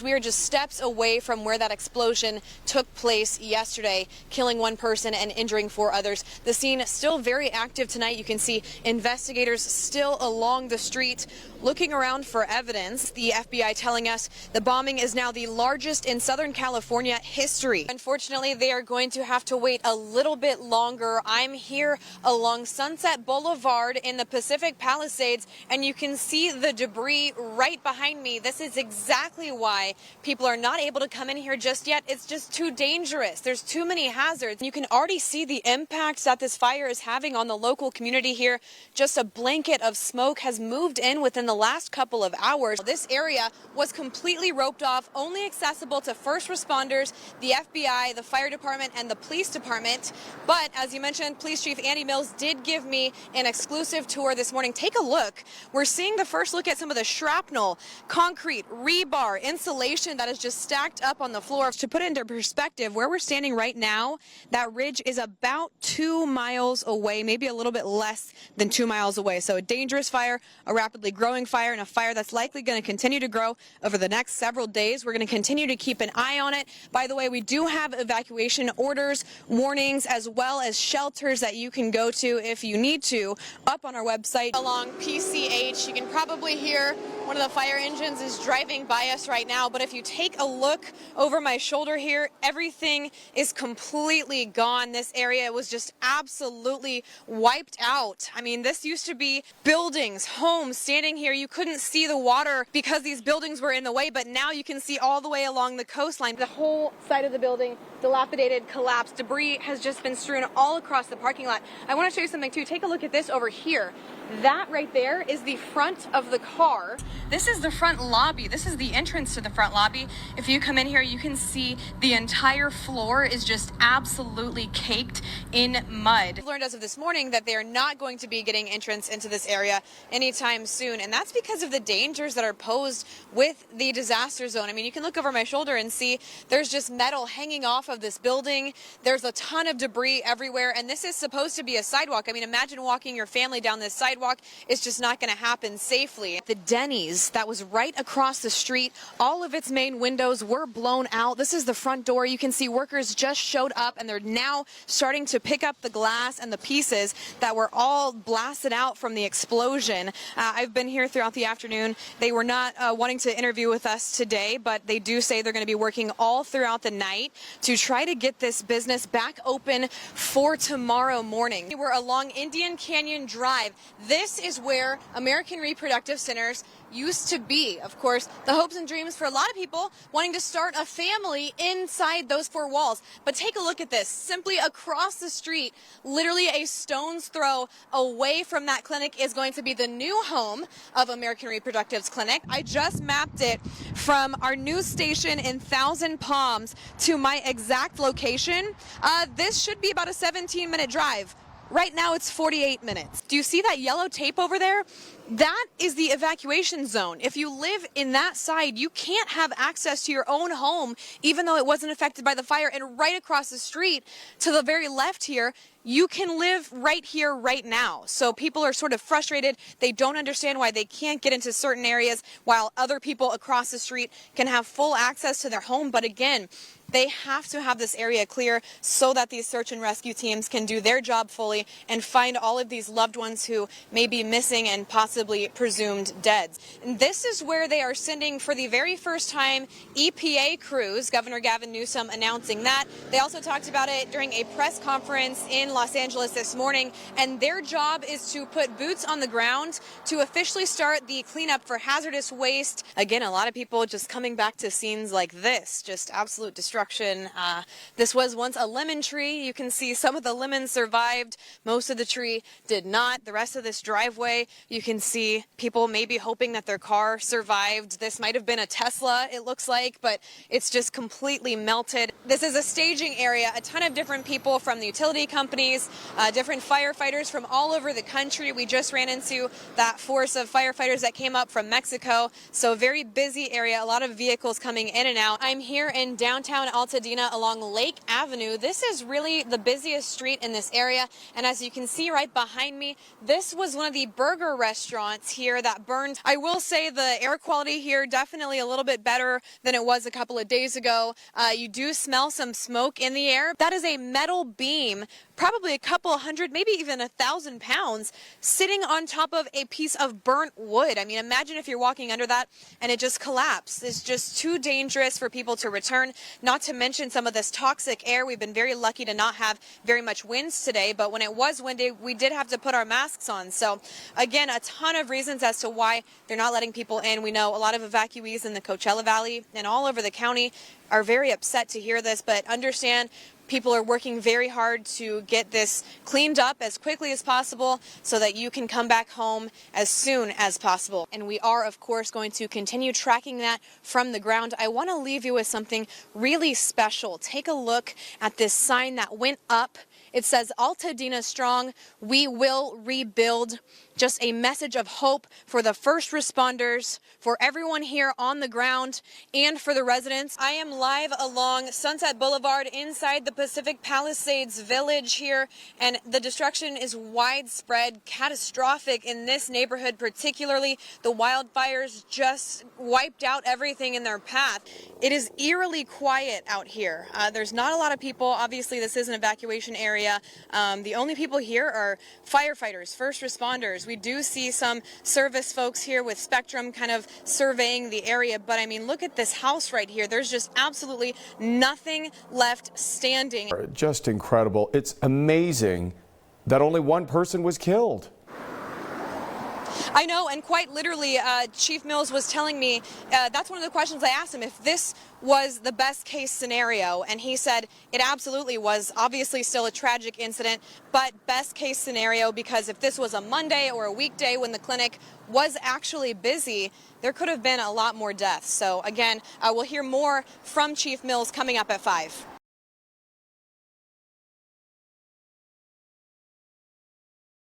We are just steps away from where that explosion took place yesterday, killing one person and injuring 4 others. The scene still very active tonight. You can see investigators still along the street looking around for evidence. The FBI telling us the bombing is now the largest in Southern California history. Unfortunately, they are going to have to wait a little bit longer. I'm here along Sunset Boulevard in the Pacific Palisades, and you can see the debris right behind me. This is exactly why people are not able to come in here just yet. It's just too dangerous. There's too many hazards. You can already see the impacts that this fire is having on the local community here. Just a blanket of smoke has moved in within the last couple of hours. This area was completely roped off, only accessible to first responders, the FBI, the fire department, and the police department. But as you mentioned, Police Chief Andy Mills did give me an exclusive tour this morning. Take a look. We're seeing the first look at some of the shrapnel, concrete, rebar, insulation that is just stacked up on the floor. To put it into perspective, where we're standing right now, that ridge is about 2 miles away, maybe a little bit less than 2 miles away. So a dangerous fire, a rapidly growing fire, and a fire that's likely going to continue to grow over the next several days. We're going to continue to keep an eye on it. By the way, we do have evacuation orders, warnings, as well as shelters that you can go to if you need to up on our website. Along PCH, you can probably hear one of the fire engines is driving by us right now, but if you take a look over my shoulder here, everything is completely gone. This area was just absolutely wiped out. I mean, this used to be buildings, homes. Standing here, you couldn't see the water because these buildings were in the way, but now you can see all the way along the coastline. The whole side of the building, dilapidated, collapsed. Debris has just been strewn all across the parking lot. I want to show you something too. Take a look at this over here. That right there is the front of the car. This is the front lobby. This is the entrance to the front lobby. If you come in here, you can see the entire floor is just absolutely caked in mud. I've learned as of this morning that they are not going to be getting entrance into this area anytime soon, and that's because of the dangers that are posed with the disaster zone. I mean, you can look over my shoulder and see there's just metal hanging off of this building. There's a ton of debris everywhere, and this is supposed to be a sidewalk. I mean, imagine walking your family down this sidewalk. It's just not going to happen safely. The Denny's that was right across the street, all of its main windows were blown out. This is the front door. You can see workers just showed up, and they're now starting to pick up the glass and the pieces that were all blasted out from the explosion. I've been here throughout the afternoon. They were not wanting to interview with us today, but they do say they're going to be working all throughout the night to try to get this business back open for tomorrow morning. We're along Indian Canyon Drive. This is where American Reproductive Centers used to be. Of course, the hopes and dreams for a lot of people wanting to start a family inside those 4 walls. But take a look at this. Simply across the street, literally a stone's throw away from that clinic, is going to be the new home of American Reproductive's clinic. I just mapped it from our news station in Thousand Palms to my exact location. This should be about a 17-minute drive. Right now it's 48 minutes. Do you see that yellow tape over there? That is the evacuation zone. If you live in that side, you can't have access to your own home, even though it wasn't affected by the fire. And right across the street, to the very left here, you can live right here, right now. So people are sort of frustrated. They don't understand why they can't get into certain areas while other people across the street can have full access to their home. But again, they have to have this area clear so that these search and rescue teams can do their job fully and find all of these loved ones who may be missing and possibly presumed dead. And this is where they are sending, for the very first time, EPA crews. Governor Gavin Newsom announcing that. They also talked about it during a press conference in Los Angeles this morning, and their job is to put boots on the ground to officially start the cleanup for hazardous waste. Again, a lot of people just coming back to scenes like this, just absolute destruction. This was once a lemon tree. You can see some of the lemons survived. Most of the tree did not. The rest of this driveway, you can see people maybe hoping that their car survived. This might have been a Tesla, it looks like, but it's just completely melted. This is a staging area. A ton of different people from the utility company communities, different firefighters from all over the country. We just ran into that force of firefighters that came up from Mexico. So very busy area, a lot of vehicles coming in and out. I'm here in downtown Altadena along Lake Avenue. This is really the busiest street in this area. And as you can see right behind me, this was one of the burger restaurants here that burned. I will say the air quality here definitely a little bit better than it was a couple of days ago. You do smell some smoke in the air. That is a metal beam, probably a couple hundred, maybe even 1,000 pounds, sitting on top of a piece of burnt wood. I mean, imagine if you're walking under that and it just collapsed. It's just too dangerous for people to return, not to mention some of this toxic air. We've been very lucky to not have very much winds today, but when it was windy, we did have to put our masks on. So again, a ton of reasons as to why they're not letting people in. We know a lot of evacuees in the Coachella Valley and all over the county are very upset to hear this, but understand people are working very hard to get this cleaned up as quickly as possible so that you can come back home as soon as possible. And we are, of course, going to continue tracking that from the ground. I want to leave you with something really special. Take a look at this sign that went up. It says, "Altadena strong, we will rebuild." Just a message of hope for the first responders, for everyone here on the ground, and for the residents. I am live along Sunset Boulevard inside the Pacific Palisades Village here, and the destruction is widespread, catastrophic in this neighborhood particularly. The wildfires just wiped out everything in their path. It is eerily quiet out here. There's not a lot of people. Obviously, this is an evacuation area. The only people here are firefighters, first responders. We do see some service folks here with Spectrum kind of surveying the area, but I mean, look at this house right here. There's just absolutely nothing left standing. Just incredible. It's amazing that only one person was killed. I know, and quite literally, Chief Mills was telling me, that's one of the questions I asked him, if this was the best case scenario, and he said it absolutely was. Obviously still a tragic incident, but best case scenario, because if this was a Monday or a weekday when the clinic was actually busy, there could have been a lot more deaths. So again, we'll hear more from Chief Mills coming up at 5.